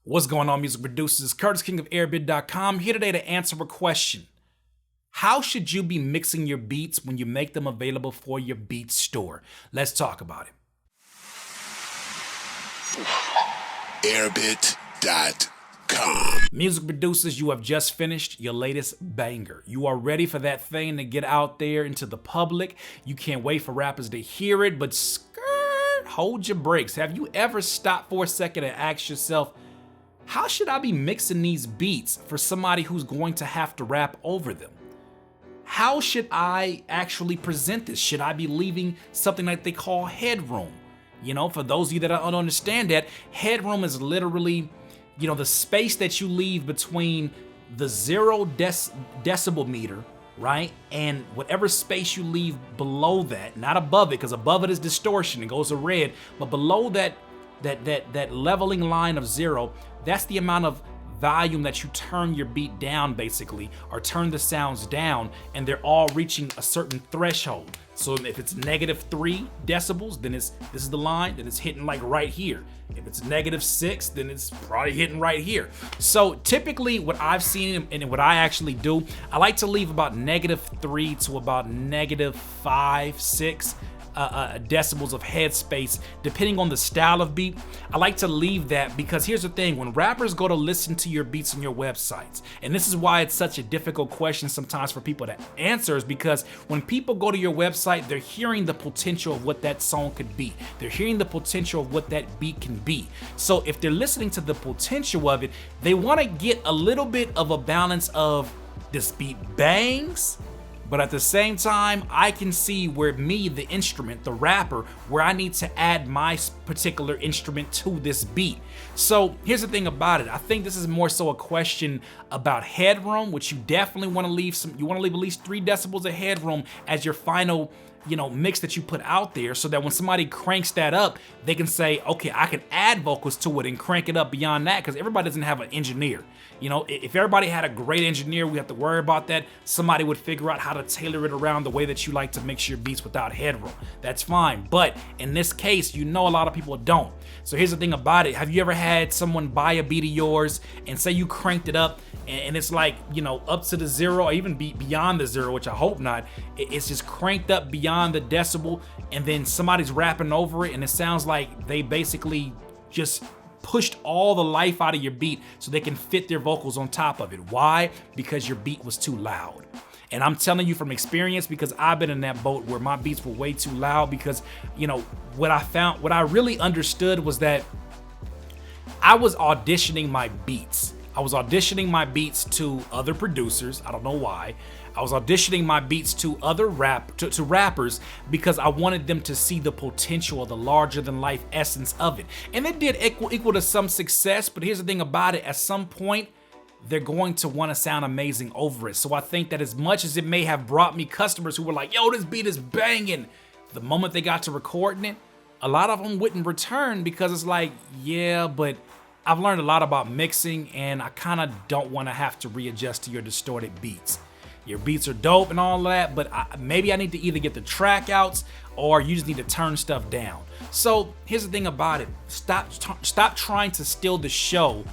What's going on, music producers? Curtis King of Airbit.com here today to answer a question. How should you be mixing your beats when you make them available for your beat store? Let's talk about it. Airbit.com. Music producers, you have just finished your latest banger. You are ready for that thing to get out there into the public. You can't wait for rappers to hear it, but hold your brakes. Have you ever stopped for a second and asked yourself, how should I be mixing these beats for somebody who's going to have to rap over them? How should I actually present this? Should I be leaving something like they call headroom? You know, for those of you that don't understand that, headroom is literally, you know, the space that you leave between the 0 decibel meter, right? And whatever space you leave below that, not above it, because above it is distortion, it goes to red, but below that leveling line of 0, that's the amount of volume that you turn your beat down, basically, or turn the sounds down, and they're all reaching a certain threshold. So if it's -3 decibels, then this is the line, then it's hitting like right here. If it's -6, then it's probably hitting right here. So typically what I've seen and what I actually do, I like to leave about -3 to about -5, 6 decibels of headspace, depending on the style of beat. I like to leave that because here's the thing, when rappers go to listen to your beats on your websites, and this is why it's such a difficult question sometimes for people to answer, is because when people go to your website, they're hearing the potential of what that song could be. They're hearing the potential of what that beat can be. So if they're listening to the potential of it, they want to get a little bit of a balance of this beat bangs, but at the same time, I can see where me, the instrument, the rapper, where I need to add my particular instrument to this beat. So here's the thing about it. I think this is more so a question about headroom, which you definitely want to leave you want to leave at least 3 decibels of headroom as your final, you know, mix that you put out there, so that when somebody cranks that up, they can say, okay, I can add vocals to it and crank it up beyond that, because everybody doesn't have an engineer. You know, if everybody had a great engineer, we have to worry about that. Somebody would figure out how to tailor it around the way that you like to mix your beats without headroom. That's fine. But in this case, you know, a lot of people don't. So here's the thing about it. Have you ever had someone buy a beat of yours and say you cranked it up and it's like, you know, up to the 0 or even beyond the 0, which I hope not. It's just cranked up beyond the decibel, and then somebody's rapping over it and it sounds like they basically just pushed all the life out of your beat so they can fit their vocals on top of it. Why? Because your beat was too loud. And I'm telling you from experience, because I've been in that boat where my beats were way too loud, because, you know, what I really understood was that I was auditioning my beats. I was auditioning my beats to other producers. I don't know why. I was auditioning my beats to other rappers because I wanted them to see the potential of the larger than life essence of it. And it did equal to some success, but here's the thing about it. At some point, they're going to want to sound amazing over it. So I think that as much as it may have brought me customers who were like, yo, this beat is banging, the moment they got to recording it, a lot of them wouldn't return, because it's like, yeah, but I've learned a lot about mixing and I kind of don't want to have to readjust to your distorted beats. Your beats are dope and all that, but maybe I need to either get the track outs or you just need to turn stuff down. So here's the thing about it. Stop trying to steal the show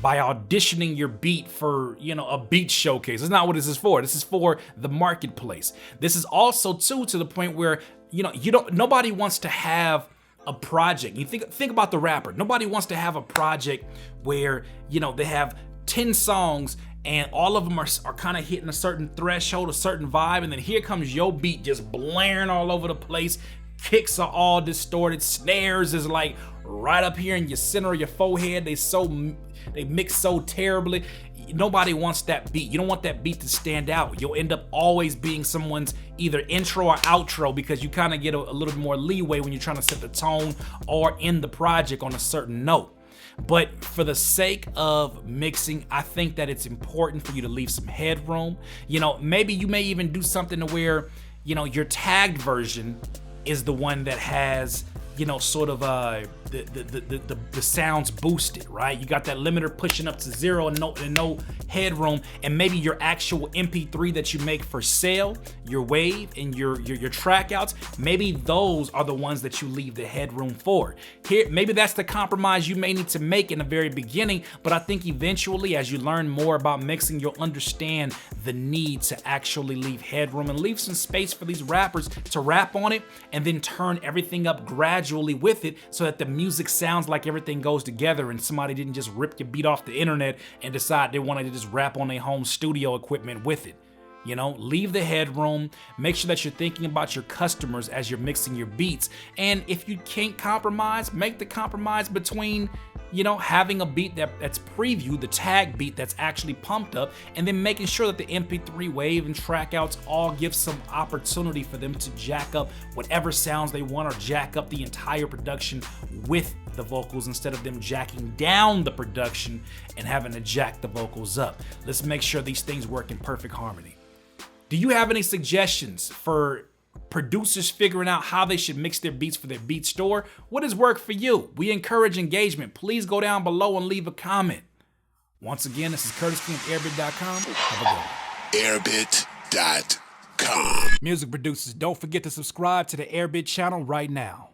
by auditioning your beat for, you know, a beat showcase. That's not what this is for. This is for the marketplace. This is also too to the point where, you know, nobody wants to have a project. You think about the rapper. Nobody wants to have a project where, you know, they have 10 songs and all of them are kind of hitting a certain threshold, a certain vibe, and then here comes your beat just blaring all over the place. Kicks are all distorted, snares is like right up here in your center of your forehead. They mix so terribly. Nobody wants that beat. You don't want that beat to stand out. You'll end up always being someone's either intro or outro, because you kind of get a little more leeway when you're trying to set the tone or end the project on a certain note. But for the sake of mixing, I think that it's important for you to leave some headroom. You know, maybe you may even do something to where, you know, your tagged version is the one that has you know, sort of the sounds boosted, right? You got that limiter pushing up to 0 and no headroom, and maybe your actual MP3 that you make for sale, your wave and your track outs, maybe those are the ones that you leave the headroom for. Here, maybe that's the compromise you may need to make in the very beginning, but I think eventually as you learn more about mixing, you'll understand the need to actually leave headroom and leave some space for these rappers to rap on it, and then turn everything up gradually with it so that the music sounds like everything goes together and somebody didn't just rip your beat off the internet and decide they wanted to just rap on their home studio equipment with it. You know, leave the headroom, make sure that you're thinking about your customers as you're mixing your beats. And if you can't compromise, make the compromise between, you know, having a beat that's previewed, the tag beat that's actually pumped up, and then making sure that the MP3 wave and track outs all give some opportunity for them to jack up whatever sounds they want, or jack up the entire production with the vocals instead of them jacking down the production and having to jack the vocals up. Let's make sure these things work in perfect harmony. Do you have any suggestions for producers figuring out how they should mix their beats for their beat store? What has worked for you? We encourage engagement. Please go down below and leave a comment. Once again, this is Curtis King of Airbit.com. Have a good one. Airbit.com. Music producers, don't forget to subscribe to the Airbit channel right now.